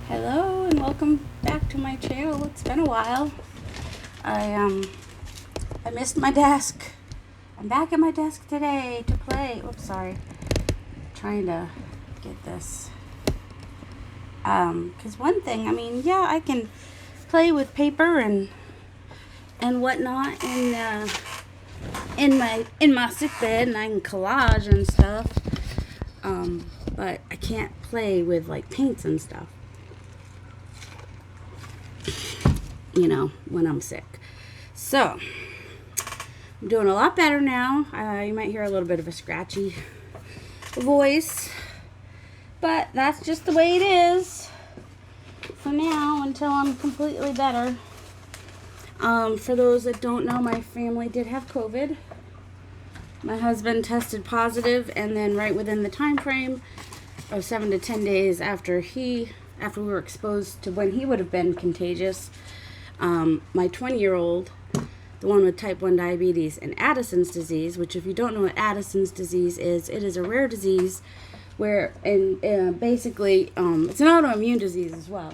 Hello and welcome back to my channel. It's been a while. I missed my desk. I'm back at my desk today to play. Oops, sorry. Trying to get this. Cause one thing, yeah, I can play with paper and whatnot in my sick bed, and I can collage and stuff. But I can't play with like paints and stuff. When I'm sick. So, I'm doing a lot better now. You might hear a little bit of a scratchy voice, but that's just the way it is for now until I'm completely better. For those that don't know, my family did have COVID. My husband tested positive, and then right within the time frame of 7 to 10 days after we were exposed to when he would have been contagious, my 20-year-old, the one with type 1 diabetes and Addison's disease, which if you don't know what Addison's disease is, it is a rare disease where, basically, it's an autoimmune disease as well.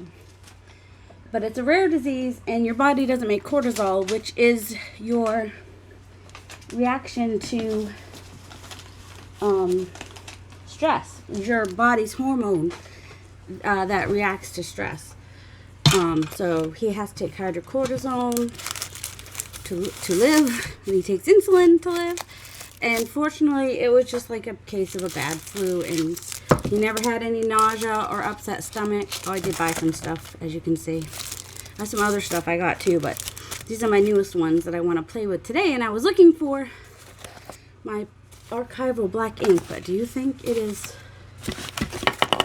But it's a rare disease, and your body doesn't make cortisol, which is your reaction to stress. It's your body's hormone that reacts to stress. So he has to take hydrocortisone to live, and he takes insulin to live. And fortunately, it was just like a case of a bad flu, and he never had any nausea or upset stomach. Oh, I did buy some stuff, as you can see. I have some other stuff I got too, but these are my newest ones that I want to play with today. And I was looking for my archival black ink, but do you think it is?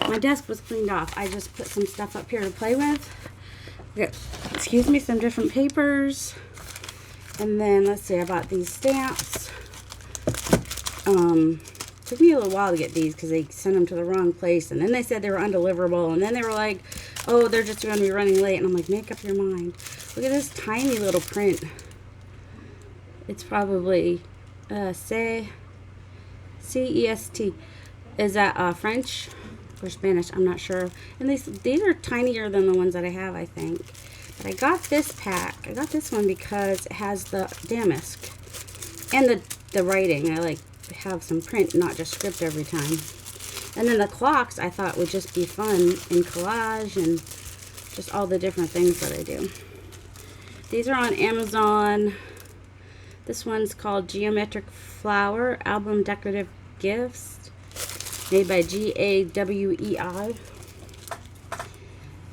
My desk was cleaned off. I just put some stuff up here to play with. Excuse me, some different papers. And then, let's see, I bought these stamps. Took me a little while to get these because they sent them to the wrong place. And then they said they were undeliverable. And then they were like, oh, they're just going to be running late. And I'm like, make up your mind. Look at this tiny little print. It's probably CEST. Is that French or Spanish? I'm not sure. And these are tinier than the ones that I have, I think. But I got this pack. I got this one because it has the damask and the writing. I like to have some print, not just script every time. And then the clocks I thought would just be fun in collage and just all the different things that I do. These are on Amazon. This one's called Geometric Flower Album Decorative Gifts, made by GAWEI.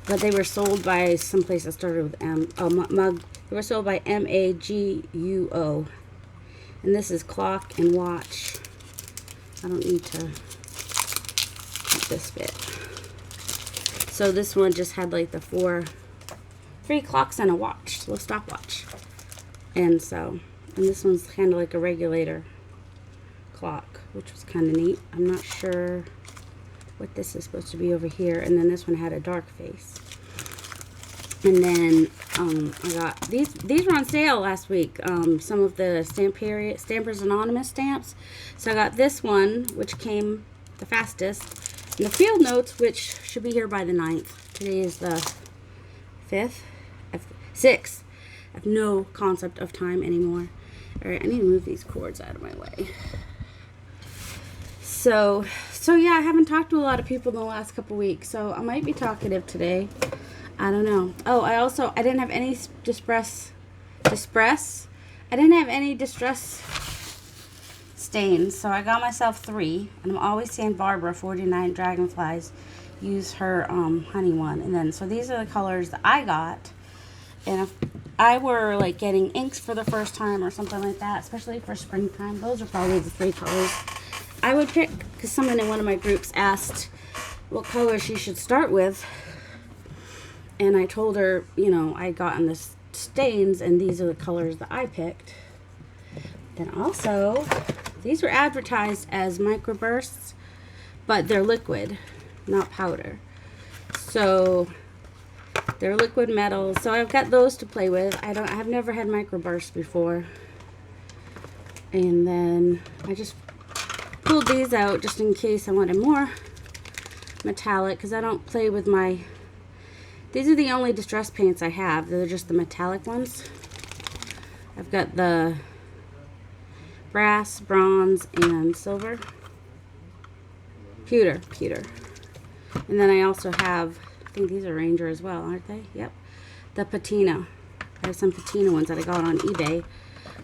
But they were sold by someplace that started with M. Mug. They were sold by MAGUO. And this is clock and watch. I don't need to keep this bit. So this one just had like the three clocks and a watch, little stopwatch. And this one's kind of like a regulator clock, which was kind of neat. I'm not sure what this is supposed to be over here. And then this one had a dark face. And then I got these were on sale last week. Some of the Stampers Anonymous stamps. So I got this one, which came the fastest, and the field notes, which should be here by the 9th. Today is the 6th. I have no concept of time anymore. All right, I need to move these cords out of my way. So yeah, I haven't talked to a lot of people in the last couple weeks, so I might be talkative today. I don't know. Oh, I didn't have any distress. I didn't have any distress stains, so I got myself 3, and I'm always saying Barbara 49 Dragonflies use her honey one. And then so these are the colors that I got. And if I were like getting inks for the first time or something like that, especially for springtime, those are probably the 3 colors I would pick, because someone in one of my groups asked what color she should start with, and I told her, I gotten the stains, and these are the colors that I picked. Then also, these were advertised as microbursts, but they're liquid, not powder. So they're liquid metals. So I've got those to play with. I've never had microbursts before. And then I just pulled these out just in case I wanted more metallic, because I don't play with my These are the only distress paints I have. They're just the metallic ones. I've got the brass, bronze, and silver. Pewter. And then I also have, I think these are Ranger as well, aren't they? Yep. The patina. I have some patina ones that I got on eBay,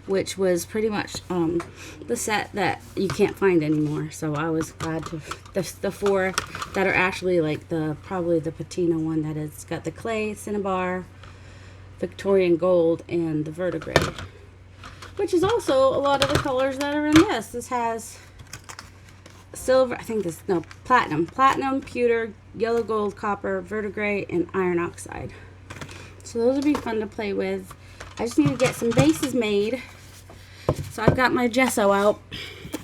which was pretty much the set that you can't find anymore. So I was glad to, the four that are actually like probably the patina one that has got the clay, cinnabar, Victorian gold, and the verdigris, which is also a lot of the colors that are in this. This has silver, I think this, no, platinum, pewter, yellow gold, copper, verdigris, and iron oxide. So those would be fun to play with. I just need to get some bases made. So I've got my gesso out.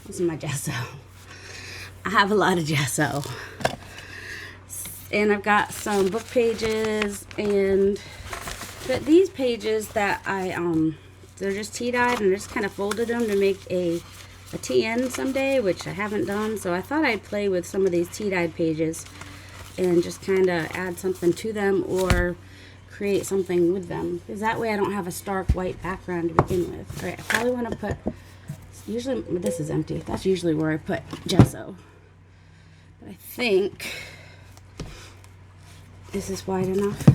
This is my gesso. I have a lot of gesso. And I've got some book pages, and but these pages that they're just tea-dyed, and I just kind of folded them to make a TN someday, which I haven't done. So I thought I'd play with some of these tea-dyed pages and just kind of add something to them or create something with them, because that way I don't have a stark white background to begin with. All right, I probably want to put, usually this is empty, that's usually where I put gesso, but I think this is wide enough.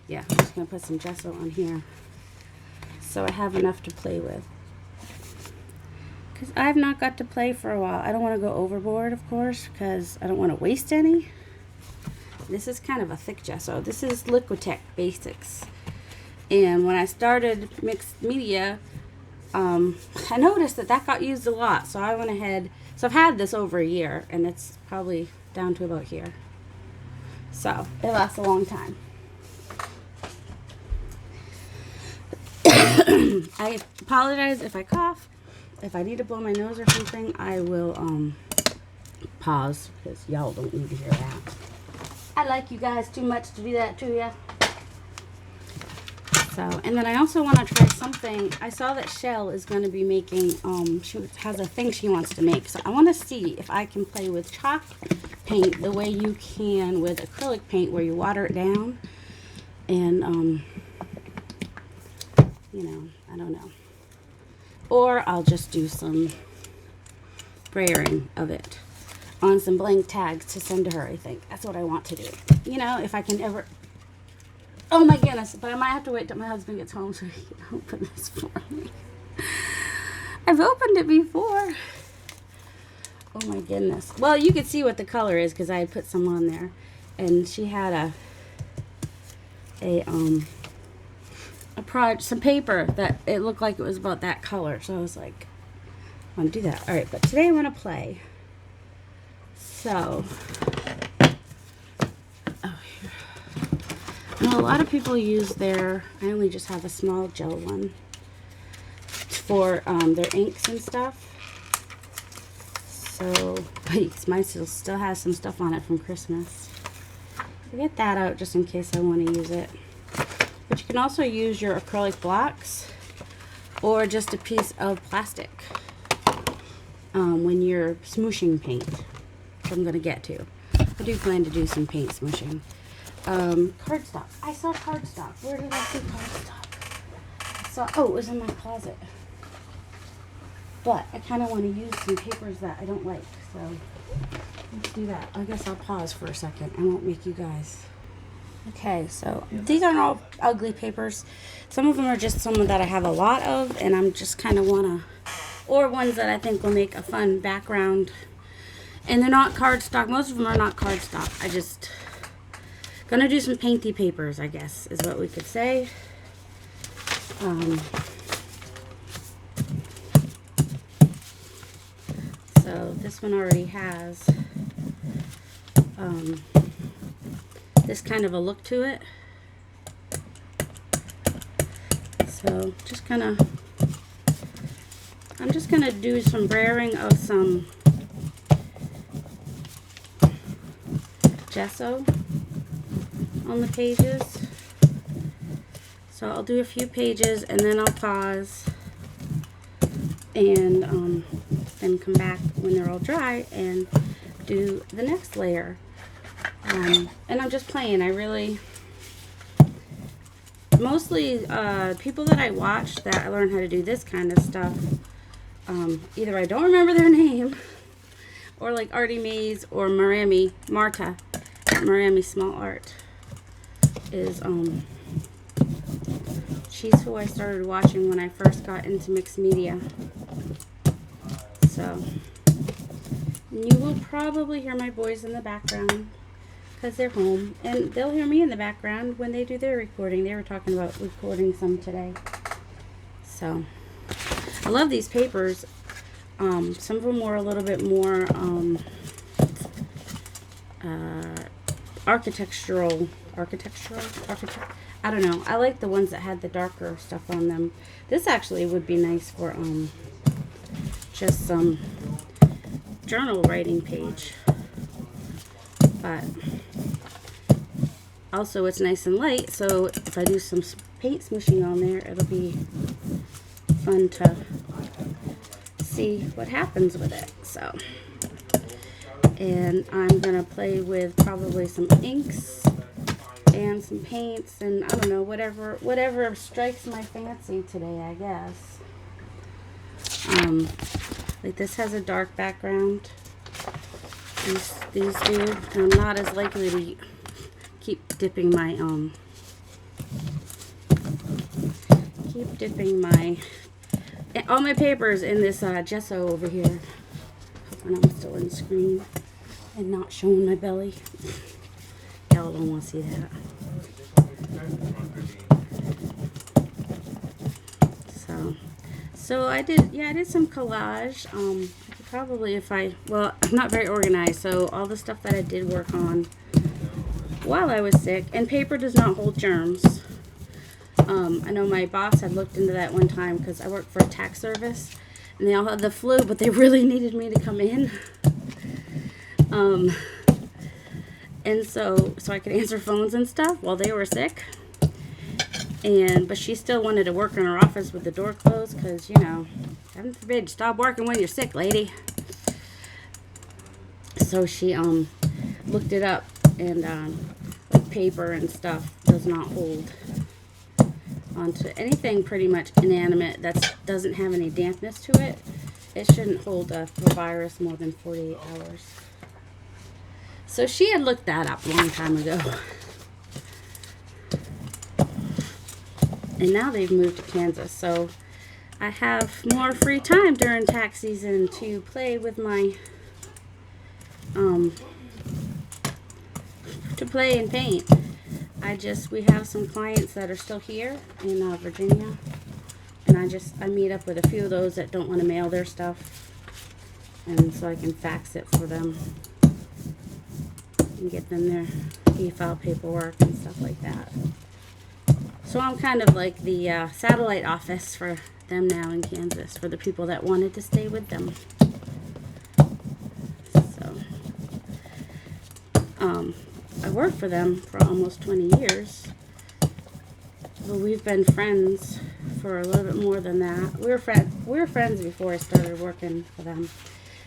Yeah, I'm just going to put some gesso on here so I have enough to play with, because I've not got to play for a while. I don't want to go overboard, of course, because I don't want to waste any. This is kind of a thick gesso. This is Liquitech Basics. And when I started mixed media, I noticed that got used a lot. So I went ahead. So I've had this over a year, and it's probably down to about here. So it lasts a long time. I apologize if I cough. If I need to blow my nose or something, I will pause, because y'all don't need to hear that. I like you guys too much to do that to you. So, and then I also want to try something. I saw that Shell is going to be making, she has a thing she wants to make. So I want to see if I can play with chalk paint the way you can with acrylic paint, where you water it down. And, you know, I don't know. Or I'll just do some spraying of it on some blank tags to send to her. I think that's what I want to do. You know, if I can ever. Oh my goodness, but I might have to wait till my husband gets home so he can open this for me. I've opened it before. Oh my goodness. Well, you could see what the color is because I had put some on there, and she had some paper that it looked like it was about that color. So I was like, I want to do that. All right, but today I want to play. So, oh, here. I know a lot of people use I only just have a small gel one for their inks and stuff. So, mine still has some stuff on it from Christmas. So get that out just in case I want to use it. But you can also use your acrylic blocks or just a piece of plastic when you're smooshing paint. I'm going to get to. I do plan to do some paint smooshing. Cardstock. I saw cardstock. Where did I see cardstock? Oh, it was in my closet. But I kind of want to use some papers that I don't like. So let's do that. I guess I'll pause for a second. I won't make you guys. Okay, so these aren't all ugly papers. Some of them are just some that I have a lot of, and I'm just kind of want to, or ones that I think will make a fun background. And they're not cardstock. Most of them are not cardstock. I just gonna do some painty papers, I guess, is what we could say. So this one already has this kind of a look to it. So just gonna, I'm just gonna do some brayering of some gesso on the pages. So I'll do a few pages and then I'll pause and then come back when they're all dry and do the next layer. And I'm just playing. I really mostly people that I watch that I learned how to do this kind of stuff. Either I don't remember their name, or like Artie Mays or Marta at Marami Small Art is she's who I started watching when I first got into mixed media. So you will probably hear my boys in the background because they're home, and they'll hear me in the background when they do their recording. They were talking about recording some today. So I love these papers. Some of them were a little bit more architectural. I don't know. I like the ones that had the darker stuff on them. This actually would be nice for just some journal writing page. But also it's nice and light, so if I do some paint smooshing on there, it'll be fun to see what happens with it. So, and I'm gonna play with probably some inks and some paints, and I don't know, whatever strikes my fancy today, I guess. Like this has a dark background. These do. I'm not as likely to keep dipping my all my papers in this gesso over here. Hoping I'm still in the screen and not showing my belly. Y'all don't want to see that. So I did some collage. I could probably, I'm not very organized, so all the stuff that I did work on while I was sick, and paper does not hold germs. I know my boss had looked into that one time because I worked for a tax service, and they all had the flu, but they really needed me to come in. And so I could answer phones and stuff while they were sick. But she still wanted to work in her office with the door closed because, you know, heaven forbid, stop working when you're sick, lady. So she looked it up, and like paper and stuff does not hold onto anything pretty much inanimate that doesn't have any dampness to it. It shouldn't hold a virus more than 48 hours. So she had looked that up a long time ago. And now they've moved to Kansas, so I have more free time during tax season to play with my, to play and paint. We have some clients that are still here in Virginia, and I meet up with a few of those that don't want to mail their stuff, and so I can fax it for them and get them their e-file paperwork and stuff like that. So I'm kind of like the satellite office for them now in Kansas, for the people that wanted to stay with them. So, I worked for them for almost 20 years. But we've been friends for a little bit more than that. We were friends before I started working for them.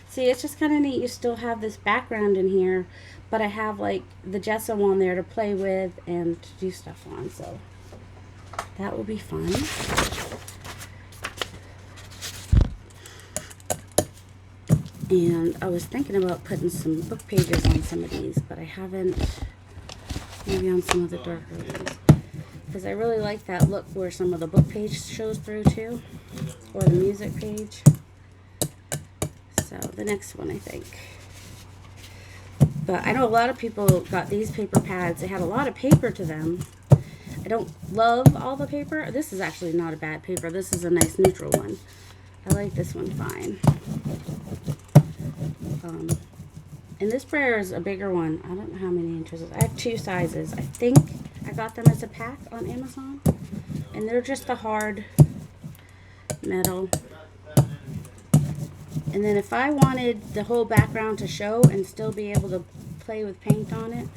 See, it's just kind of neat. You still have this background in here, but I have like the gesso on there to play with and to do stuff on. So that will be fun. And I was thinking about putting some book pages on some of these, but I haven't. Maybe on some of the darker ones. Because I really like that look where some of the book page shows through too. Or the music page. So the next one, I think. But I know a lot of people got these paper pads. They had a lot of paper to them. I don't love all the paper. This is actually not a bad paper. This is a nice neutral one. I like this one fine. And this sprayer is a bigger one. I don't know how many inches. I have two sizes. I think I got them as a pack on Amazon. And they're just the hard metal. And then if I wanted the whole background to show and still be able to play with paint on it,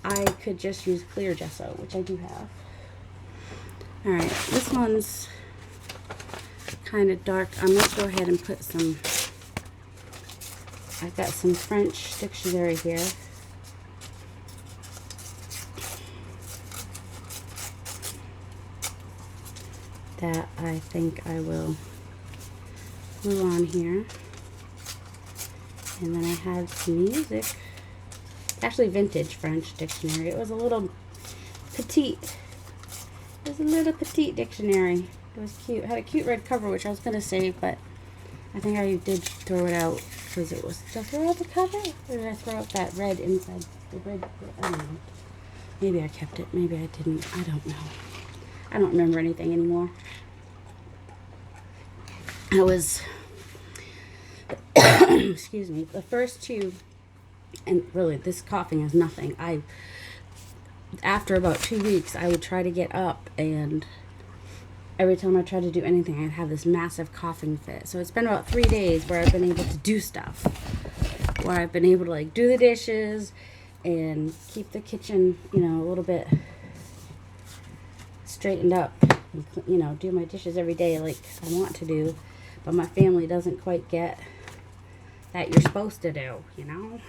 I could just use clear gesso, which I do have. Alright, this one's kind of dark. I'm going to go ahead and put some, I've got some French dictionary here. that I think I will glue on here. And then I had some music. Actually, vintage French dictionary. It was a little petite. It was a little petite dictionary. It was cute. It had a cute red cover, which I was going to save, but I think I did throw it out because it was. Did I throw out the cover? Or did I throw out that red inside? The red, I don't know. Maybe I kept it. Maybe I didn't. I don't know. I don't remember anything anymore. I was, excuse me, the first two, and really this coughing is nothing. After about 2 weeks, I would try to get up, and every time I tried to do anything, I'd have this massive coughing fit. So it's been about 3 days where I've been able to do stuff, where I've been able to like do the dishes and keep the kitchen, you know, a little bit straightened up, and, you know, do my dishes every day like I want to do. But my family doesn't quite get that you're supposed to do, you know.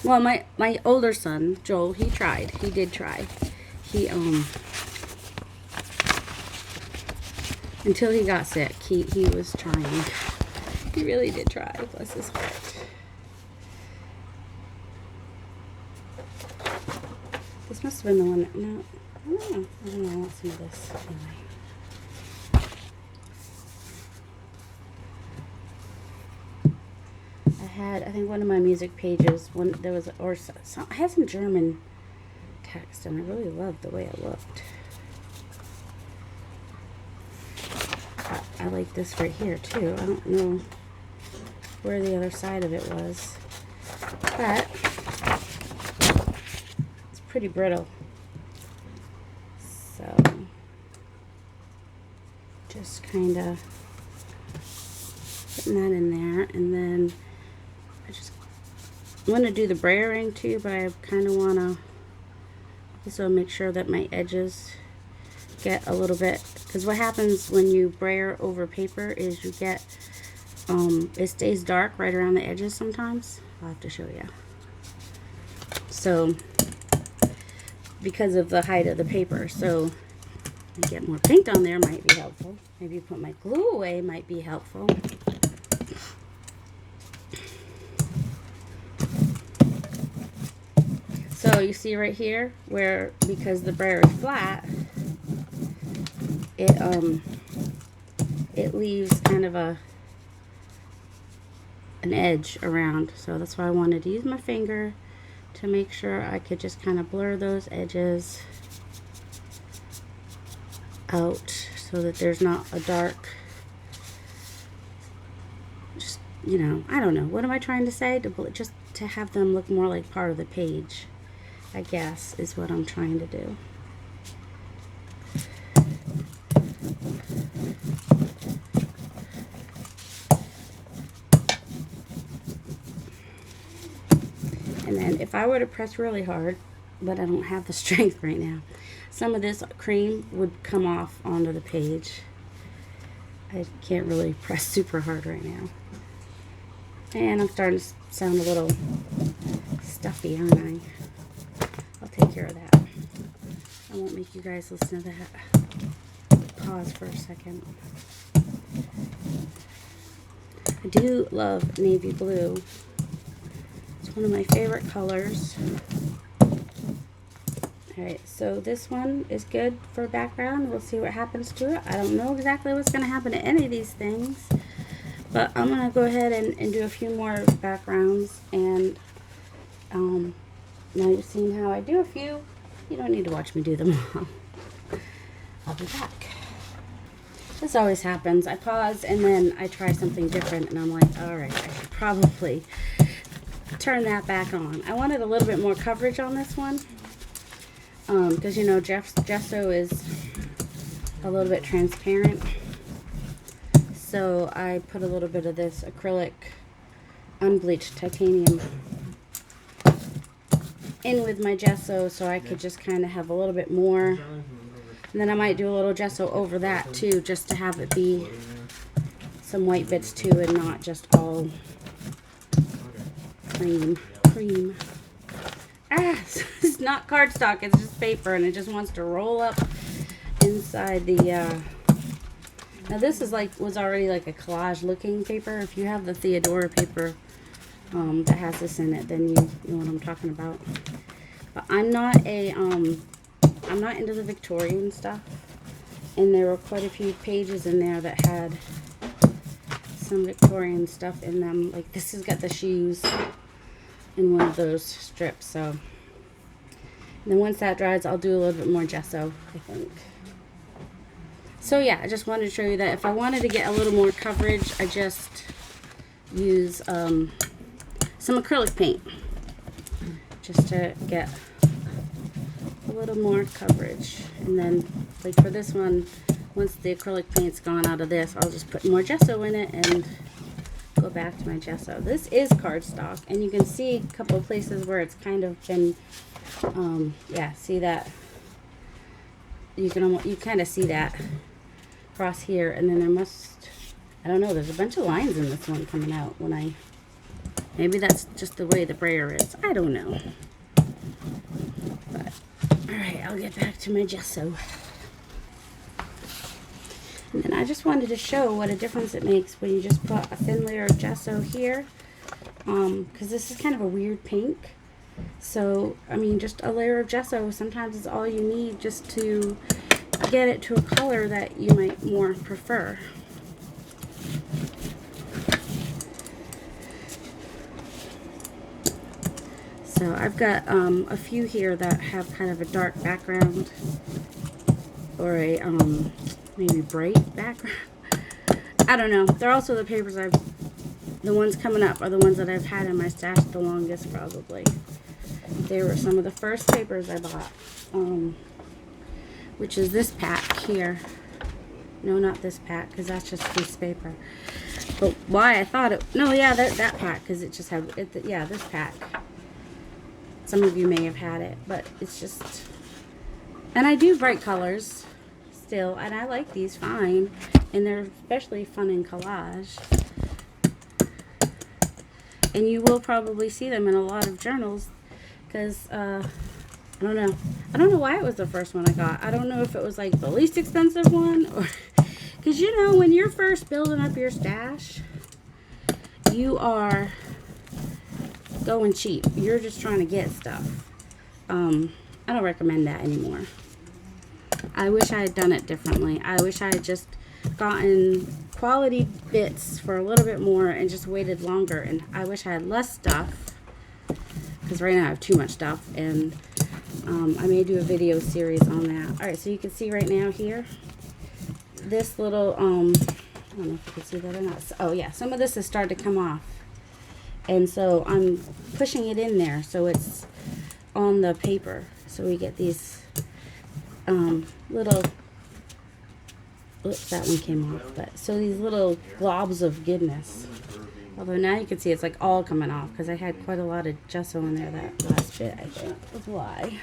Well, my older son, Joel, he tried. He did try. He, until he got sick, he was trying. He really did try, bless his heart. This must have been the one that, no, I don't know, I want some of this anyway. I think one of my music pages, there was, or some, I had some German text, and I really loved the way it looked. I like this right here too. I don't know where the other side of it was, but it's pretty brittle. So just kind of putting that in there, and then I just want to do the brayering too, but I kind of want to also make sure that my edges get a little bit, because what happens when you brayer over paper is you get, it stays dark right around the edges sometimes. I'll have to show you. So, because of the height of the paper, so you get more paint on there might be helpful. Maybe put my glue away might be helpful. So you see right here where, because the brayer is flat, it leaves kind of an edge around. So that's why I wanted to use my finger to make sure I could just kind of blur those edges out so that there's not a dark, just, you know, I don't know. What am I trying to say? Just to have them look more like part of the page, I guess, is what I'm trying to do. And then if I were to press really hard, but I don't have the strength right now, some of this cream would come off onto the page. I can't really press super hard right now. And I'm starting to sound a little stuffy, aren't I? I'll take care of that. I won't make you guys listen to that. Pause for a second. I do love navy blue. It's one of my favorite colors. Alright, so this one is good for background. We'll see what happens to it. I don't know exactly what's going to happen to any of these things, but I'm going to go ahead and do a few more backgrounds. And now you've seen how I do a few. You don't need to watch me do them all. I'll be back. This always happens. I pause and then I try something different, and I'm like, alright, I should probably turn that back on. I wanted a little bit more coverage on this one, because you know gesso is a little bit transparent, so I put a little bit of this acrylic unbleached titanium in with my gesso, so I could just kind of have a little bit more, and then I might do a little gesso over that too, just to have it be some white bits too, and not just all cream. Ah, it's not cardstock, it's just paper, and it just wants to roll up inside the, now this is was already like a collage looking paper. If you have the Theodora paper that has this in it, then you know what I'm talking about. But I'm not into the Victorian stuff. And there were quite a few pages in there that had some Victorian stuff in them. Like this has got the shoes in one of those strips. So and then once that dries, I'll do a little bit more gesso, I think. So yeah, I just wanted to show you that if I wanted to get a little more coverage, I just use some acrylic paint just to get a little more coverage. And then like for this one, once the acrylic paint's gone out of this, I'll just put more gesso in it and go back to my gesso. This is cardstock, and you can see a couple of places where it's kind of been yeah, see that? You kind of see that across here, and then there must, I don't know, there's a bunch of lines in this one coming out when maybe that's just the way the brayer is. I don't know. But, alright, I'll get back to my gesso. And then I just wanted to show what a difference it makes when you just put a thin layer of gesso here. Because this is kind of a weird pink. So, I mean, just a layer of gesso sometimes is all you need just to get it to a color that you might more prefer. So I've got a few here that have kind of a dark background or a maybe bright background. I don't know. They're also the papers the ones coming up are the ones that I've had in my stash the longest probably. They were some of the first papers I bought, which is this pack here. No, not this pack, because that's just a piece of paper. But why I thought it, no, yeah, that pack, because it just had, yeah, this pack. Some of you may have had it, but it's just, and I do bright colors still, and I like these fine, and they're especially fun in collage. And you will probably see them in a lot of journals, because, I don't know why it was the first one I got. I don't know if it was like the least expensive one, or, because you know, when you're first building up your stash, you are going cheap. You're just trying to get stuff. I don't recommend that anymore. I wish I had done it differently. I wish I had just gotten quality bits for a little bit more and just waited longer. And I wish I had less stuff, because right now I have too much stuff, and I may do a video series on that. Alright, so you can see right now here, this little, I don't know if you can see that or not. Oh yeah, some of this has started to come off. And so I'm pushing it in there so it's on the paper. So we get these little, oops, that one came off. But so these little globs of goodness. Although now you can see it's like all coming off, because I had quite a lot of gesso in there that last bit, I think, was why.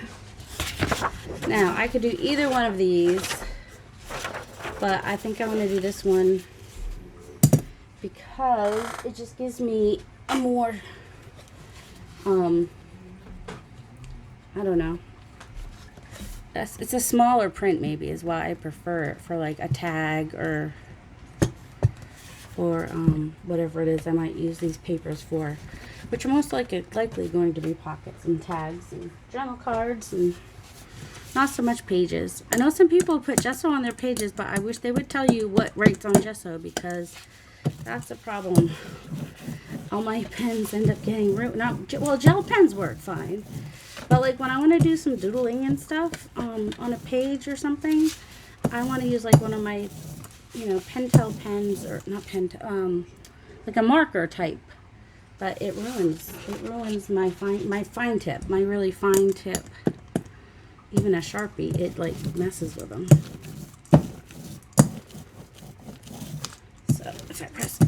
Now, I could do either one of these, but I think I want to do this one because it just gives me a more, I don't know. It's a smaller print maybe is why I prefer it for like a tag or whatever it is I might use these papers for, which are most likely going to be pockets and tags and journal cards and not so much pages. I know some people put gesso on their pages, but I wish they would tell you what writes on gesso, because that's a problem. All my pens end up getting ruined. Well, gel pens work fine, but like when I want to do some doodling and stuff on a page or something, I want to use like one of my, you know, Pentel pens, or not Pentel, like a marker type, but it ruins my fine tip, my really fine tip. Even a Sharpie, it like messes with them. So if I press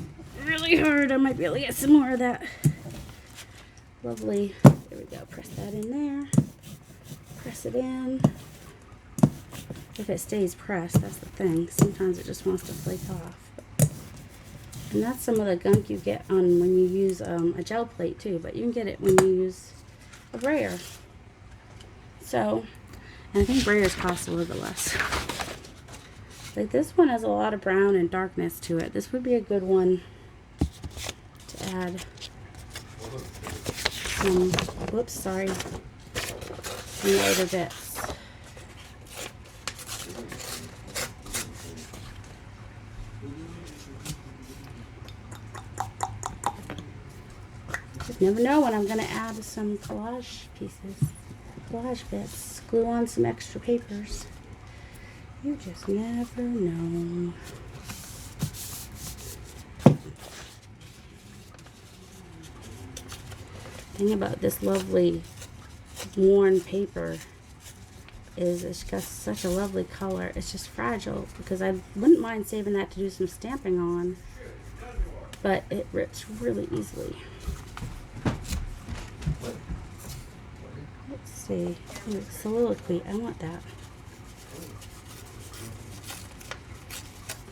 really hard, I might be able to get some more of that lovely, there we go, press that in there, press it in. If it stays pressed, that's the thing. Sometimes it just wants to flake off. And that's some of the gunk you get on when you use a gel plate too, but you can get it when you use a brayer. So, and I think brayers cost a little bit less. Like this one has a lot of brown and darkness to it. This would be a good one to add some, whoops, sorry, some lighter bits. Just never know when I'm going to add some collage pieces, collage bits, glue on some extra papers. You just never know. Thing about this lovely worn paper is it's got such a lovely color. It's just fragile because I wouldn't mind saving that to do some stamping on, but it rips really easily. Let's see. Ooh, soliloquy. I want that.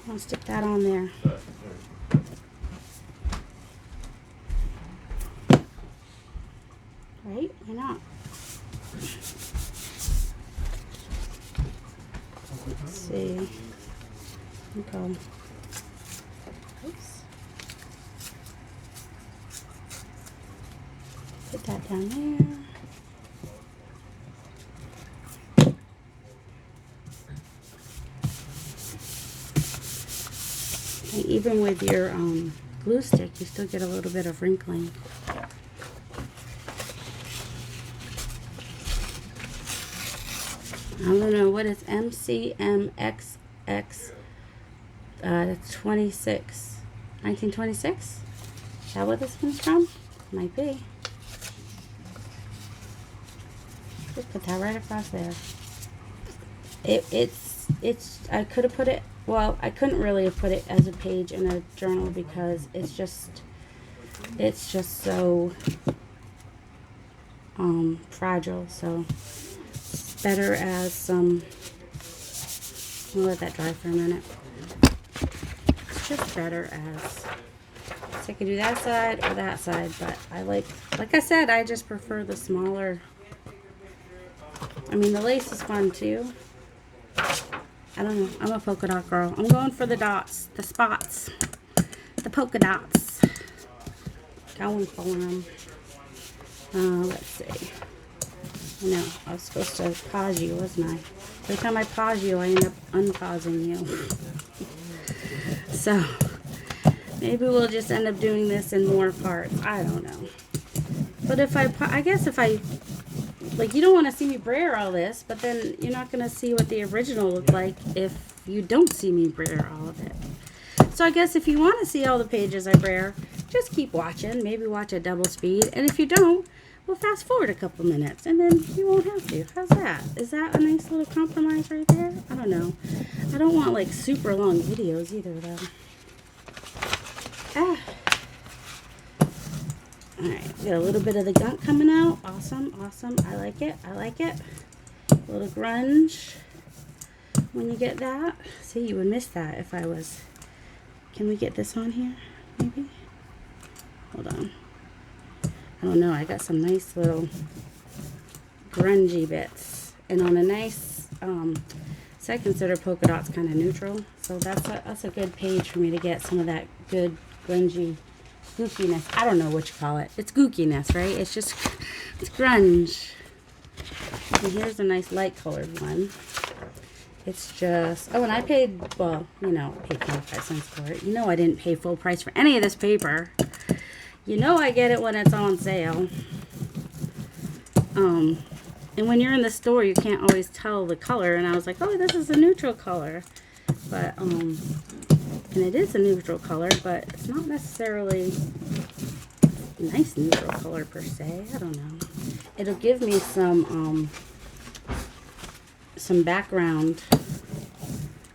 I'll stick that on there. Right? Why not? Let's see. Okay. Oops. Put that down there. And even with your glue stick, you still get a little bit of wrinkling. I don't know what is MCMXX 26. 1926? Is that what this one's from? Might be. Just put that right across there. It's I could have put it, well, I couldn't really have put it as a page in a journal because it's just so fragile. So it's better as some, we'll let that dry for a minute. It's just better as, so I could do that side or that side, but I like I said, I just prefer the smaller. I mean, the lace is fun too. I don't know. I'm a polka dot girl. I'm going for the dots, the spots, the polka dots. Going for them. Let's see. No, I was supposed to pause you, wasn't I? Every time I pause you, I end up unpausing you. So, maybe we'll just end up doing this in more parts. I don't know. But if I guess if I, like, you don't want to see me brayer all this, but then you're not going to see what the original looked like if you don't see me brayer all of it. So I guess if you want to see all the pages I brayer, just keep watching. Maybe watch at double speed. And if you don't, we'll fast forward a couple minutes, and then you won't have to. How's that? Is that a nice little compromise right there? I don't know. I don't want, like, super long videos either, though. Ah. Alright, got a little bit of the gunk coming out. Awesome, awesome. I like it. I like it. A little grunge when you get that. See, you would miss that if I was... Can we get this on here, maybe? Hold on. I don't know. I got some nice little grungy bits. And on a nice... so I consider polka dots kind of neutral. So that's a good page for me to get some of that good grungy... gookiness. I don't know what you call it. It's gookiness, right? It's just, it's grunge. And here's a nice light colored one. It's just, oh, and I paid, well, you know, I paid 25 cents for it. You know I didn't pay full price for any of this paper. You know I get it when it's on sale. And when you're in the store, you can't always tell the color. And I was like, oh, this is a neutral color. But, and it is a neutral color, but it's not necessarily a nice neutral color per se. I don't know. It'll give me some background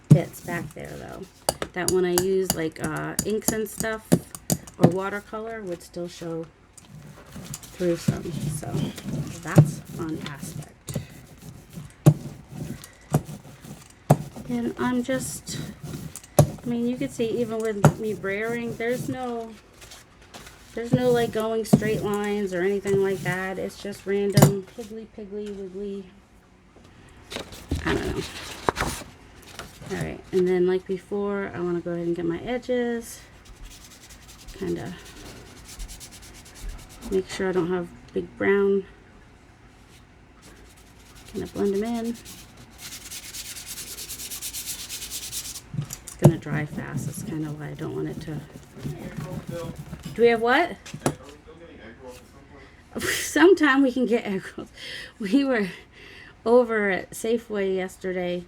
bits back there though. That when I use like inks and stuff or watercolor would still show through some. So that's a fun aspect. And I'm just... I mean, you can see even with me brayering, there's no like going straight lines or anything like that. It's just random piggly, wiggly. I don't know. Alright, and then like before, I want to go ahead and get my edges. Kind of make sure I don't have big brown. Kind of blend them in. It's going to dry fast. That's kind of why I don't want it to. Do we have what? Sometime we can get egg rolls. We were over at Safeway yesterday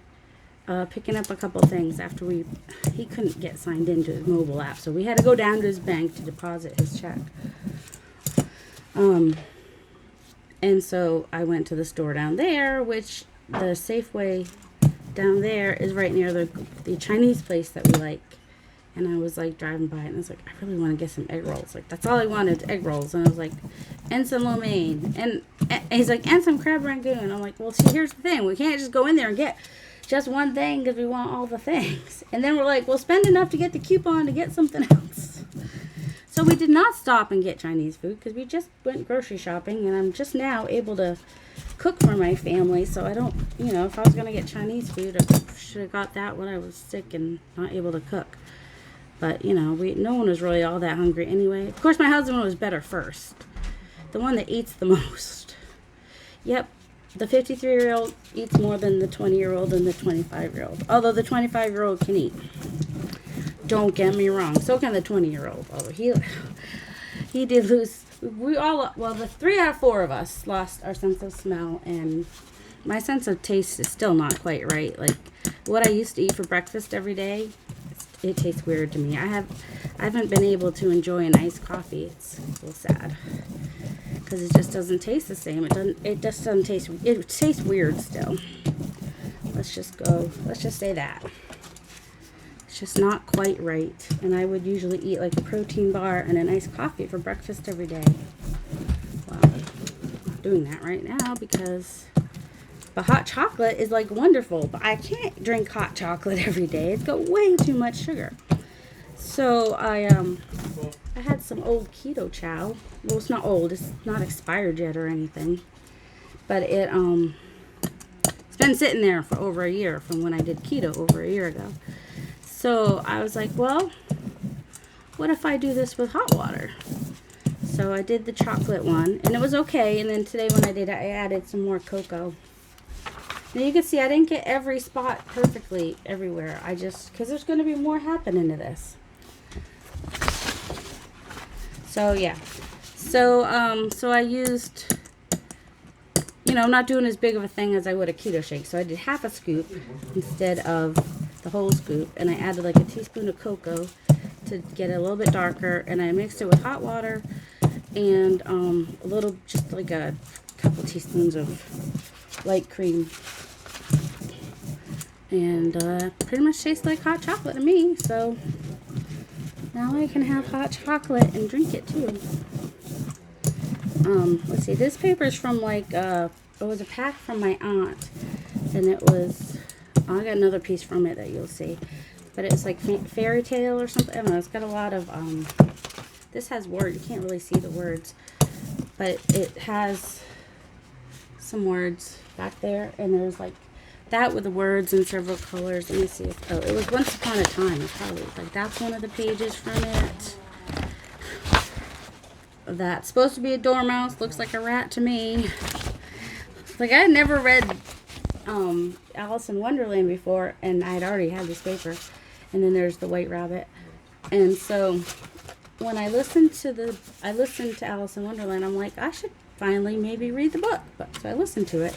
picking up a couple things after he couldn't get signed into his mobile app, so we had to go down to his bank to deposit his check. And so I went to the store down there, which the Safeway down there is right near the Chinese place that we like. And I was like driving by it, and I was like, I really want to get some egg rolls. Like, that's all I wanted, egg rolls. And I was like, and some lo mein. And he's like, and some crab rangoon. I'm like, well, see, here's the thing. We can't just go in there and get just one thing because we want all the things. And then we're like, well, spend enough to get the coupon to get something else. So we did not stop and get Chinese food because we just went grocery shopping. And I'm just now able to cook for my family. So I don't, if I was going to get Chinese food, I should have got that when I was sick and not able to cook. But, no one was really all that hungry anyway. Of course, my husband was better first. The one that eats the most. Yep, the 53-year-old eats more than the 20-year-old and the 25-year-old. Although the 25-year-old can eat. Don't get me wrong. So can the 20-year-old. Although he did lose. The 3 out of 4 of us lost our sense of smell. And my sense of taste is still not quite right. Like, what I used to eat for breakfast every day, it tastes weird to me. I haven't been able to enjoy an iced coffee. It's a little sad because it just doesn't taste the same. It just doesn't taste. It tastes weird still. Let's just say that it's just not quite right. And I would usually eat like a protein bar and an iced coffee for breakfast every day. Well, I'm not doing that right now because. But hot chocolate is like wonderful, but I can't drink hot chocolate every day. It's got way too much sugar. So I had some old keto chow. Well, it's not old. It's not expired yet or anything. But it's been sitting there for over a year from when I did keto over a year ago. So I was like, well, what if I do this with hot water? So I did the chocolate one, and it was okay. And then today when I did it, I added some more cocoa. Now you can see I didn't get every spot perfectly everywhere. Because there's going to be more happening to this. So yeah. So I used, I'm not doing as big of a thing as I would a keto shake. So I did half a scoop instead of the whole scoop. And I added like a teaspoon of cocoa to get it a little bit darker. And I mixed it with hot water and just like a couple teaspoons of light cream, and pretty much tastes like hot chocolate to me. So now I can have hot chocolate and drink it too. Let's see, this paper is from it was a pack from my aunt, and I got another piece from it that you'll see, but it's like fairy tale or something. I don't know, it's got a lot of this has words. You can't really see the words, but it has some words back there, and there's like that with the words in several colors. Let me see if it was Once Upon a Time. It's probably like that's one of the pages from it. That's supposed to be a dormouse. Looks like a rat to me. Like, I had never read Alice in Wonderland before, and I had already had this paper. And then there's the White Rabbit. And so when I listened to Alice in Wonderland, I'm like, I should finally maybe read the book. So I listened to it,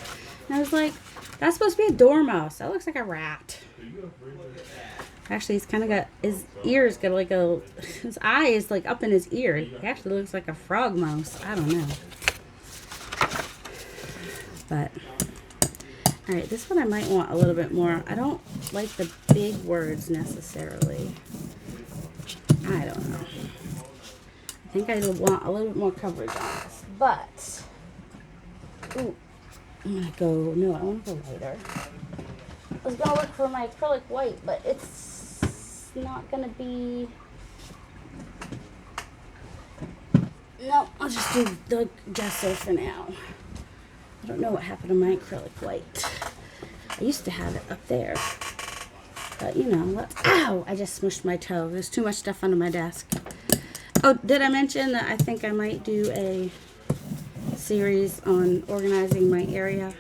and I was like, that's supposed to be a dormouse. That looks like a rat. Actually, he's kind of got his ears got like his eye is like up in his ear. He actually looks like a frog mouse. I don't know. But all right, this one I might want a little bit more. I don't like the big words necessarily. I don't know. I think I want a little bit more coverage on this. But ooh, I'm gonna go. No, I want to go lighter. I was gonna look for my acrylic white, but it's not gonna be. No, I'll just do the gesso for now. I don't know what happened to my acrylic white. I used to have it up there. But you know, ow! I just smushed my toe. There's too much stuff under my desk. Oh, did I mention that I think I might do a series on organizing my area?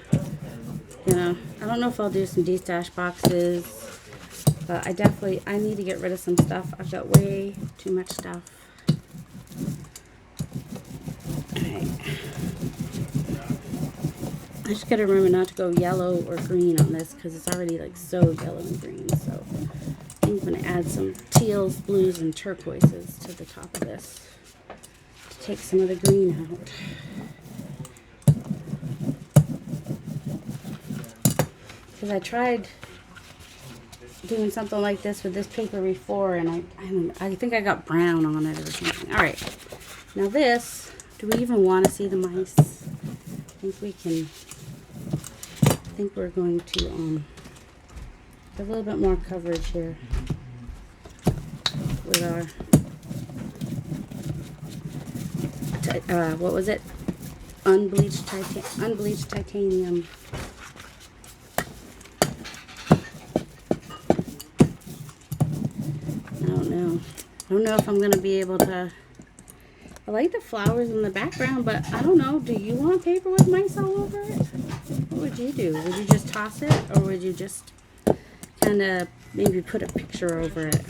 You know, I don't know if I'll do some de-stash boxes, but I need to get rid of some stuff. I've got way too much stuff. Alright. I just gotta remember not to go yellow or green on this because it's already like so yellow and green. So I'm gonna add some teals, blues, and turquoises to the top of this to take some of the green out. Because I tried doing something like this with this paper before, and I think I got brown on it or something. All right, now this. Do we even want to see the mice? I think we can. I think we're going to have a little bit more coverage here with our what was it? Unbleached titanium. I don't know if I'm going to be able to. I like the flowers in the background, but I don't know. Do you want paper with mice all over it? What would you do? Would you just toss it, or would you just kind of maybe put a picture over it?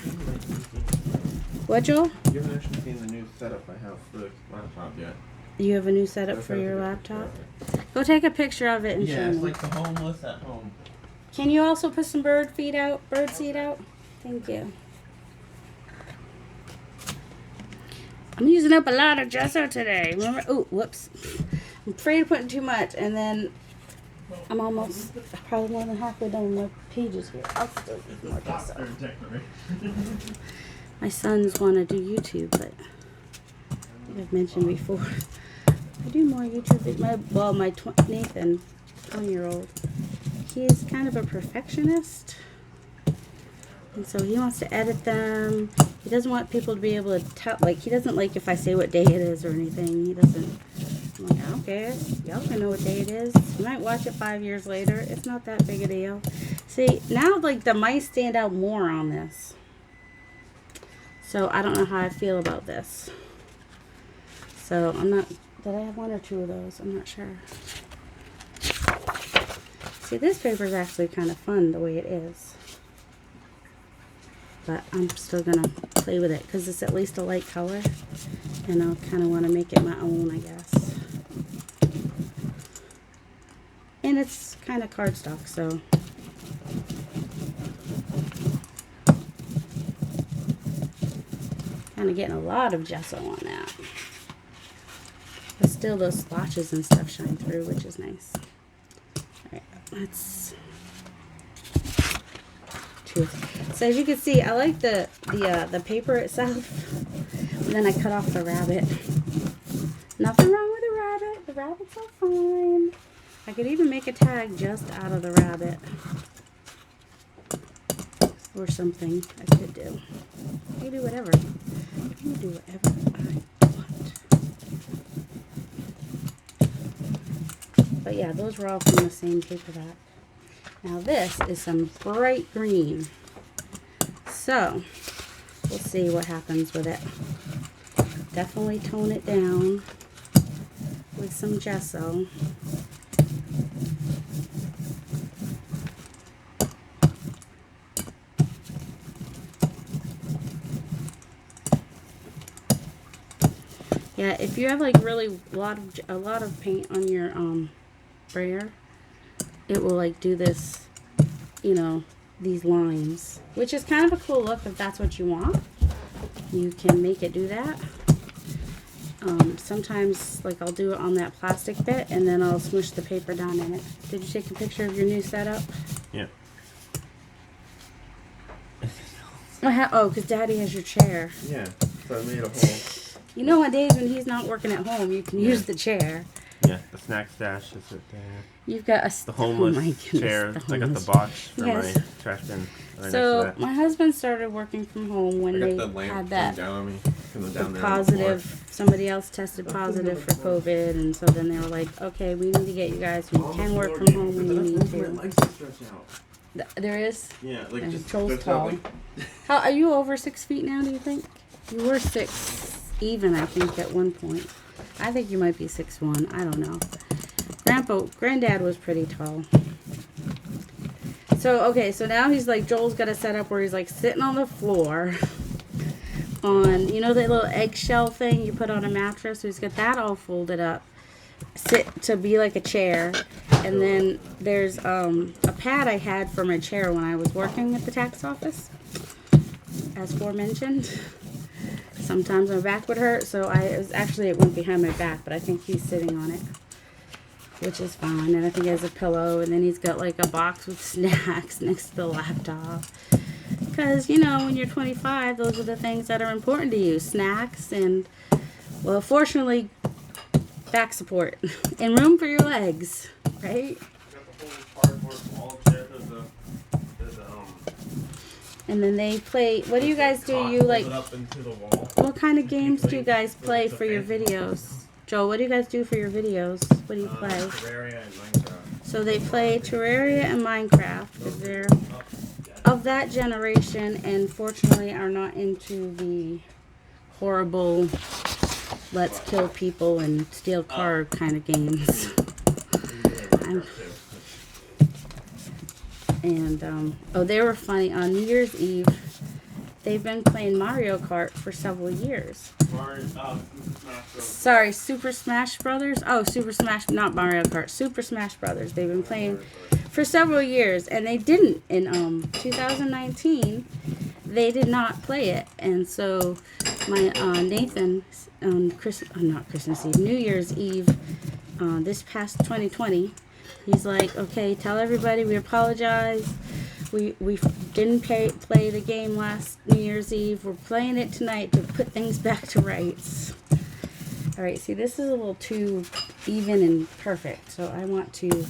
What, Joel? You haven't actually seen the new setup I have for the laptop yet. You have a new setup for your laptop? Go take a picture of it and show me. Yeah, it's like the homeless at home. Can you also put some bird seed out? Thank you. I'm using up a lot of gesso today. Remember? Oh, whoops. I'm afraid of putting too much, and then I'm almost probably more than halfway done with my pages here. I'll still use more gesso. My sons want to do YouTube, but I've mentioned before, I do more YouTube. My Nathan, 20-year-old, he's kind of a perfectionist. And so he wants to edit them. He doesn't want people to be able to tell, like, he doesn't like if I say what day it is or anything. He doesn't. I'm like, I don't care. Y'all can know what day it is. You might watch it 5 years later. It's not that big a deal. See, now, like, the mice stand out more on this. So I don't know how I feel about this. So I'm not, did I have one or two of those? I'm not sure. See, this paper is actually kind of fun the way it is. But I'm still going to play with it because it's at least a light color. And I'll kind of want to make it my own, I guess. And it's kind of cardstock, so. Kind of getting a lot of gesso on that. But still those splotches and stuff shine through, which is nice. Alright, let's... So as you can see, I like the paper itself, and then I cut off the rabbit. Nothing wrong with the rabbit. The rabbit's all fine. I could even make a tag just out of the rabbit, or something. I could do. You do whatever. You do whatever I want. But yeah, those were all from the same paper back. Now this is some bright green. So, we'll see what happens with it. Definitely tone it down with some gesso. Yeah, if you have like really a lot of paint on your brayer, it will like do this, you know, these lines, which is kind of a cool look if that's what you want. You can make it do that. Sometimes, like, I'll do it on that plastic bit, and then I'll smush the paper down in it. Did you take a picture of your new setup? Yeah. Oh, because Daddy has your chair. Yeah, so I made a whole... You know, on days when he's not working at home, you can use the chair. Yeah, the snack stash is right there. You've got the homeless chair. I got the box for my trash bin. Right so next to that. My husband started working from home when they had that positive. Somebody else tested positive for COVID, and so then they were like, "Okay, we need to get you guys who can work from home when you need to." There is? Yeah, like And just Joel's that's tall. how, like, How are you over 6 feet now, do you think? You were 6 even, I think, at one point. I think you might be 6'1". I don't know. Granddad was pretty tall. So, okay, so now he's like, Joel's got a setup where he's like sitting on the floor on, you know, that little eggshell thing you put on a mattress? So he's got that all folded up, sit to be like a chair. And then there's a pad I had for my chair when I was working at the tax office, as aforementioned. Sometimes my back would hurt, so it went behind my back, but I think he's sitting on it, which is fine. And I think he has a pillow, and then he's got like a box with snacks next to the laptop. Because, you know, when you're 25, those are the things that are important to you. Snacks and, well, fortunately, back support and room for your legs, right? And then they play, what do you guys do? You like, what kind of games do you guys play for your videos? Joel, what do you guys do for your videos? What do you play? Terraria and Minecraft. So they play Terraria and Minecraft because they're of that generation and fortunately are not into the horrible let's kill people and steal car kind of games. Oh, they were funny. On New Year's Eve, they've been playing Mario Kart for several years. Sorry, Super Smash Brothers? Oh, Super Smash, not Mario Kart. Super Smash Brothers. They've been playing for several years, and they didn't. In 2019, they did not play it. And so my Nathan, not Christmas Eve, New Year's Eve, this past 2020, he's like, okay, tell everybody we apologize. We didn't play the game last New Year's Eve. We're playing it tonight to put things back to rights. All right, see, this is a little too even and perfect. So I want to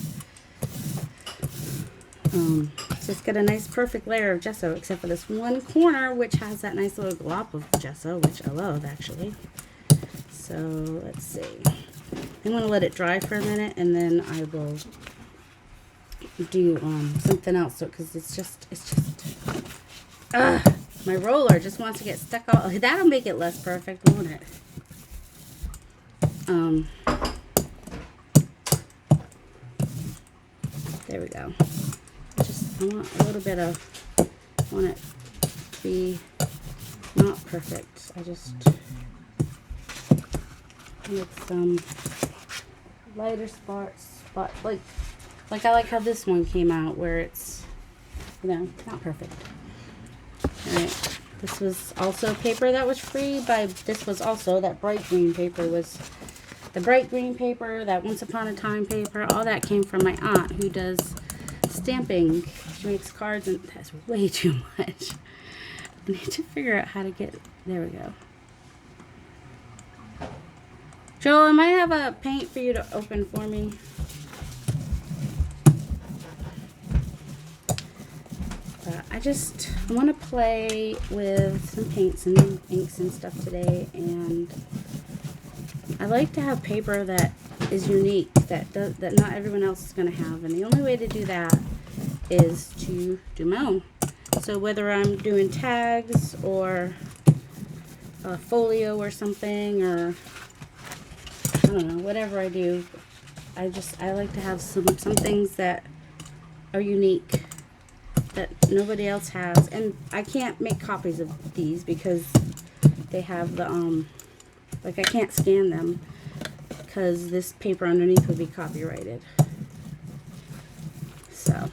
just get a nice perfect layer of gesso, except for this one corner, which has that nice little glop of gesso, which I love, actually. So let's see. I'm going to let it dry for a minute, and then I will do something else. So, because it's just, my roller just wants to get stuck all. That'll make it less perfect, won't it? There we go. I want a little bit of, want it to be not perfect. I just need some lighter spots, like I like how this one came out where it's, you know, not perfect. Alright, this was also paper that was free this was also, that bright green paper was the bright green paper, that Once Upon a Time paper, all that came from my aunt who does stamping. She makes cards and that's way too much. I need to figure out how to get, there we go. Joel, I might have a paint for you to open for me. I want to play with some paints and inks and stuff today, and I like to have paper that is unique, that not everyone else is going to have, and the only way to do that is to do my own. So whether I'm doing tags or a folio or something, or I don't know, whatever I do, I like to have some things that are unique that nobody else has. And I can't make copies of these because they have the like I can't scan them because this paper underneath would be copyrighted. So,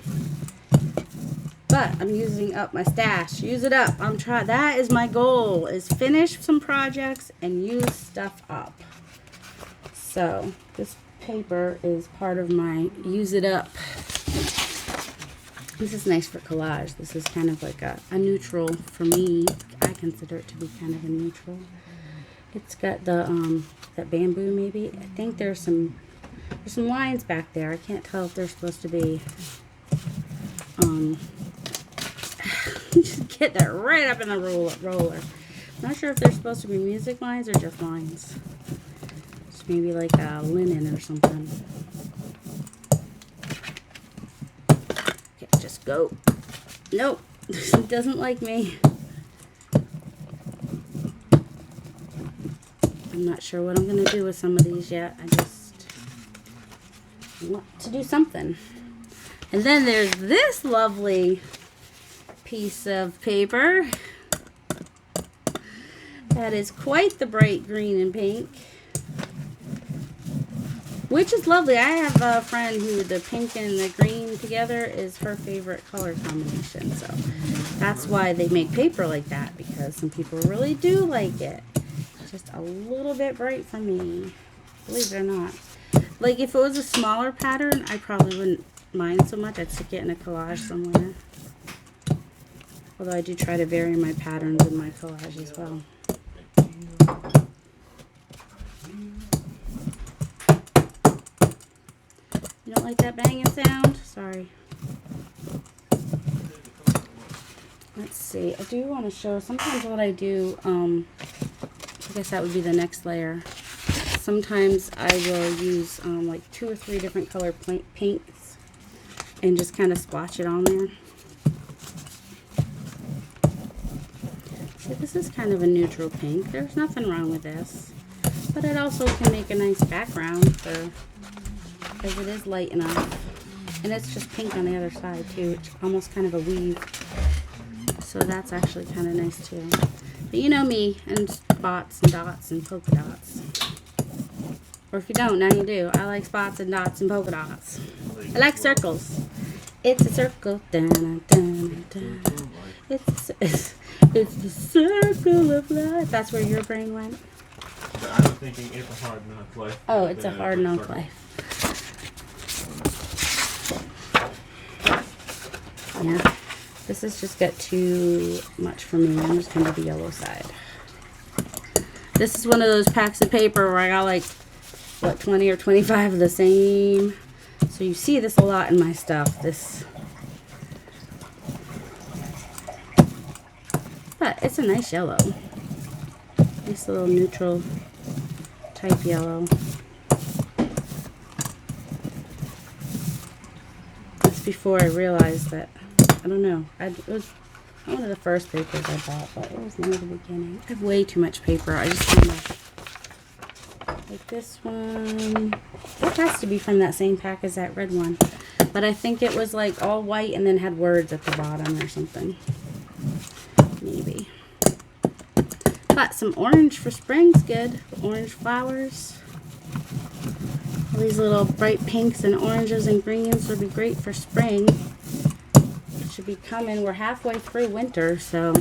but I'm using up my stash. Use it up. That is my goal, is finish some projects and use stuff up. So this paper is part of my use it up. This is nice for collage. This is kind of like a neutral for me. I consider it to be kind of a neutral. It's got the that bamboo maybe. I think there's some lines back there. I can't tell if they're supposed to be just get that right up in the roller. I'm not sure if they're supposed to be music lines or just lines. Just maybe like a linen or something. Okay, just go. Nope. It doesn't like me. I'm not sure what I'm going to do with some of these yet. I just want to do something. And then there's this lovely piece of paper. That is quite the bright green and pink. Which is lovely. I have a friend who the pink and the green together is her favorite color combination. So that's why they make paper like that, because some people really do like it. Just a little bit bright for me. Believe it or not. Like if it was a smaller pattern, I probably wouldn't mind so much. I'd stick it in a collage somewhere. Although I do try to vary my patterns in my collage as well. You don't like that banging sound? Sorry. Let's see. I do want to show sometimes what I do. I guess that would be the next layer. Sometimes I will use like 2 or 3 different color paints and just kind of splotch it on there. So this is kind of a neutral pink. There's nothing wrong with this. But it also can make a nice background for, because it is light enough. And it's just pink on the other side too. It's almost kind of a weave. So that's actually kind of nice too. But you know me, and spots and dots and polka dots. Or if you don't, now you do. I like spots and dots and polka dots. I like circles. It's a circle. Dun, dun, dun, dun. It's the circle of life. That's where your brain went. I was thinking it's a hard knock life. Oh, it's a hard knock life. Yeah. This has just got too much for me. I'm just going to do the yellow side. This is one of those packs of paper where I got like, what, 20 or 25 of the same. So you see this a lot in my stuff. But it's a nice yellow. Nice little neutral type yellow. That's before I realized that, I don't know, it was one of the first papers I bought, but it was near the beginning. I have way too much paper. I just kind of, like this one, that has to be from that same pack as that red one. But I think it was like all white and then had words at the bottom or something. Maybe. But some orange for spring's good. Orange flowers. All these little bright pinks and oranges and greens would be great for spring. It should be coming. We're halfway through winter, so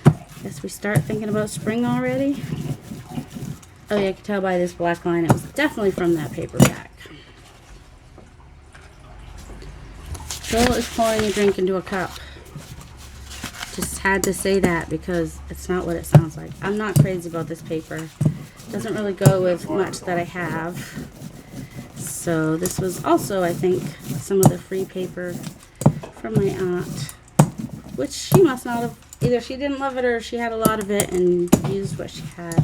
I guess we start thinking about spring already. Oh yeah, I can tell by this black line it was definitely from that paper pack. Joel is pouring a drink into a cup. Just had to say that because it's not what it sounds like. I'm not crazy about this paper. It doesn't really go with much that I have. So this was also, I think, some of the free paper from my aunt, which she must not have, either she didn't love it or she had a lot of it and used what she had.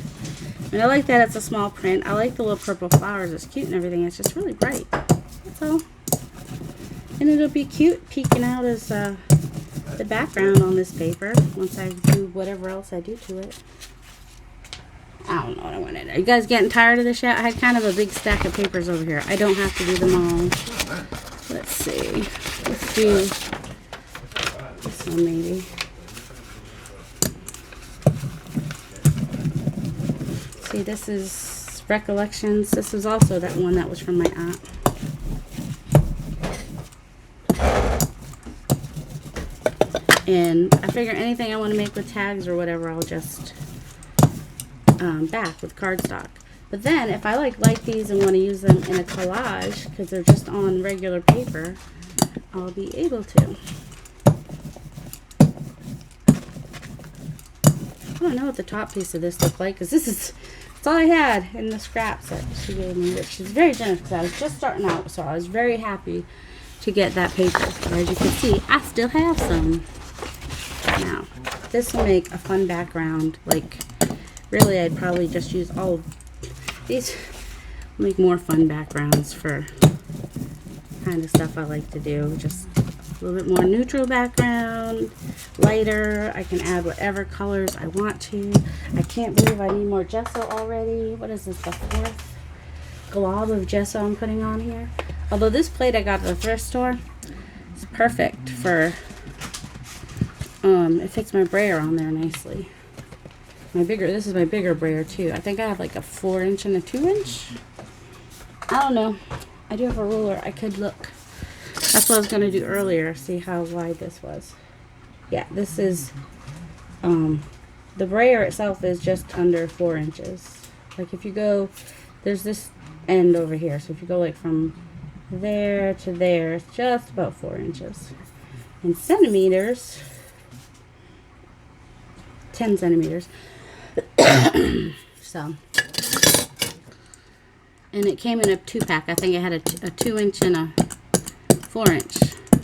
And I like that it's a small print. I like the little purple flowers. It's cute and everything. It's just really bright. That's all. And it'll be cute peeking out as the background on this paper once I do whatever else I do to it. I don't know what I want to do. Are you guys getting tired of this yet? I had kind of a big stack of papers over here. I don't have to do them all. Let's see. Let's do this one maybe. See, this is Recollections. This is also that one that was from my aunt. And I figure anything I want to make with tags or whatever, I'll just back with cardstock. But then if I like these and want to use them in a collage because they're just on regular paper, I'll be able to. I don't know what the top piece of this looked like because that's all I had in the scraps that she gave me. But she's very generous because I was just starting out, so I was very happy to get that paper. As you can see, I still have some. Now, this will make a fun background. Like, really, I'd probably just use all of these. Make more fun backgrounds for kind of stuff I like to do. Just A little bit more neutral background, lighter. I can add whatever colors I want to. I can't believe I need more gesso already. What is this, the 4th glob of gesso I'm putting on here? Although this plate I got at the thrift store, it's perfect for, it fits my brayer on there nicely. This is my bigger brayer too. I think I have like a 4-inch and a 2-inch. I don't know. I do have a ruler. I could look. That's what I was going to do earlier. See how wide this was. Yeah, this is, the brayer itself is just under 4 inches. Like if you go, there's this end over here. So if you go like from there to there, it's just about 4 inches. In centimeters, 10 centimeters. So, and it came in a 2-pack. I think it had a 2-inch and a 4-inch.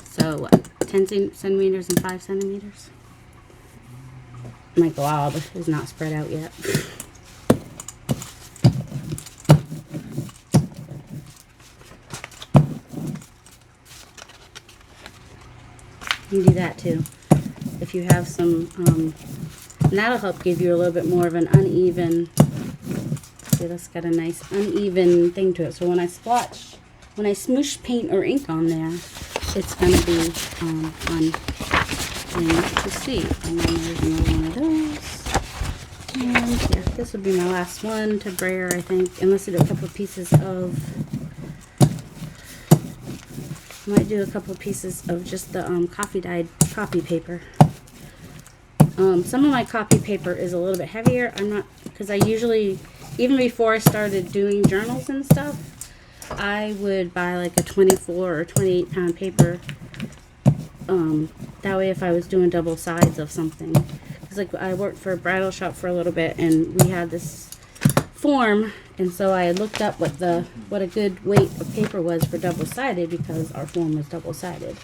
So what, 10 centimeters and 5 centimeters? My glob is not spread out yet. You can do that too. If you have some, and that'll help give you a little bit more of an uneven, see, that's got a nice uneven thing to it. So when I splotch, when I smoosh paint or ink on there, it's going to be fun thing to see. And then there's another one of those. And yeah, this would be my last one to brayer, I think, unless I do a couple of pieces of, I might do a couple of pieces of just the coffee dyed copy paper. Some of my copy paper is a little bit heavier. I'm not, because I usually, even before I started doing journals and stuff, I would buy like a 24 or 28 pound paper. That way if I was doing double sides of something. Because like I worked for a bridal shop for a little bit and we had this form, and so I looked up what a good weight of paper was for double sided because our form was double sided.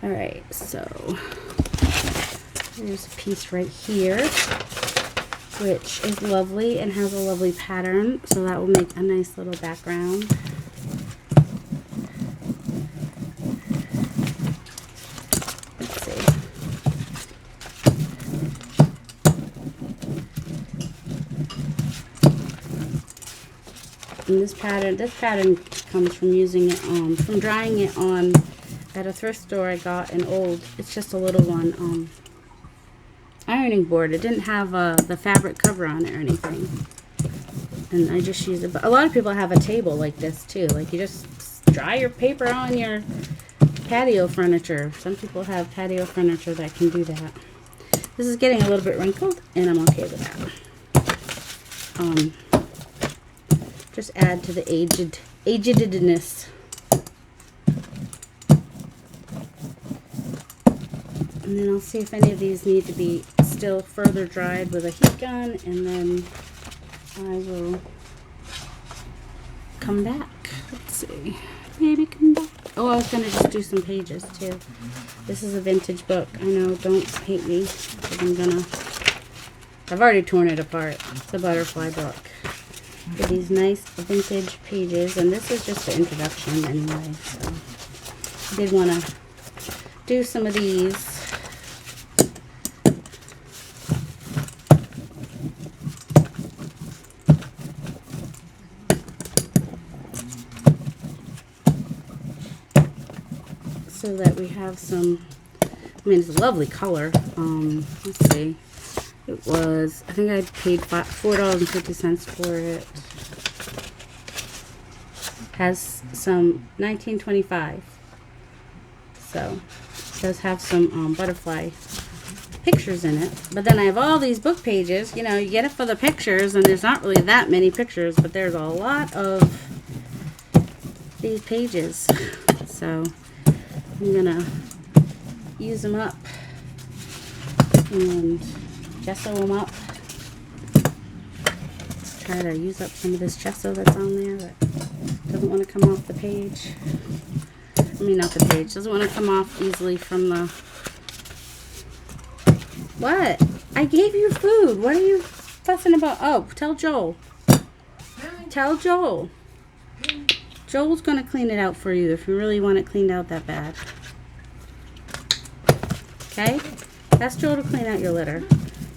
Alright, so there's a piece right here, which is lovely and has a lovely pattern, so that will make a nice little background. Let's see. And this pattern comes from using it, from drying it on. At a thrift store I got an old, it's just a little one, ironing board. It didn't have the fabric cover on it or anything. And I just used it. But a lot of people have a table like this too. Like you just dry your paper on your patio furniture. Some people have patio furniture that can do that. This is getting a little bit wrinkled and I'm okay with that. Just add to the agedness. And then I'll see if any of these need to be still further dried with a heat gun, and then I will come back. Let's see. Maybe come back. Oh, I was going to just do some pages too. This is a vintage book. I know, don't hate me. But I've already torn it apart. It's a butterfly book. With these nice vintage pages, and this is just the introduction anyway. So I did want to do some of these. So that we have some, I mean, it's a lovely color. Let's see. It was, I think I paid $4.50 for it. Has some 1925. So it does have some butterfly pictures in it. But then I have all these book pages. You know, you get it for the pictures, and there's not really that many pictures, but there's a lot of these pages. So I'm gonna use them up and gesso them up. Try to use up some of this gesso that's on there that doesn't want to come off the page. I mean, not the page. Doesn't want to come off easily from the... What? I gave you food. What are you fussing about? Oh, tell Joel. Tell Joel. Joel's going to clean it out for you if you really want it cleaned out that bad. Okay? Ask Joel to clean out your litter.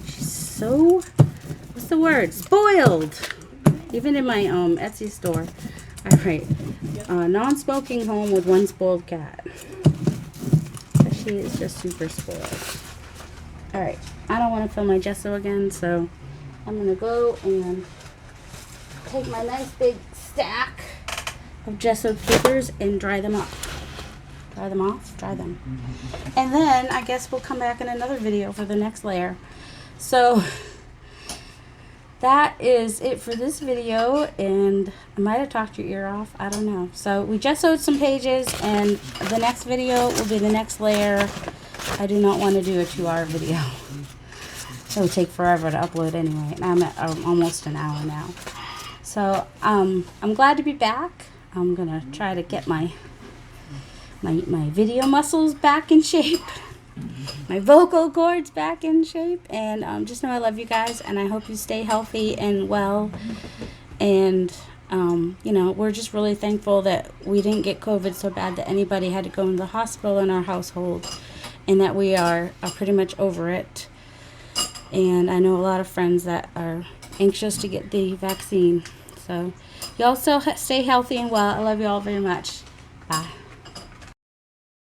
She's so, what's the word? Spoiled! Even in my Etsy store. Alright. Non-smoking home with one spoiled cat. She is just super spoiled. Alright. I don't want to fill my gesso again, so I'm going to go and take my nice big stack of gesso papers and dry them up. Dry them off? Dry them. And then I guess we'll come back in another video for the next layer. So that is it for this video, and I might have talked your ear off. I don't know. So we gessoed some pages, and the next video will be the next layer. I do not want to do a 2-hour video. It would take forever to upload anyway, and I'm at almost an hour now. So I'm glad to be back. I'm gonna try to get my video muscles back in shape, my vocal cords back in shape, and just know I love you guys, and I hope you stay healthy and well. And you know, we're just really thankful that we didn't get COVID so bad that anybody had to go into the hospital in our household, and that we are pretty much over it. And I know a lot of friends that are anxious to get the vaccine. So you also stay healthy and well. I love you all very much. Bye.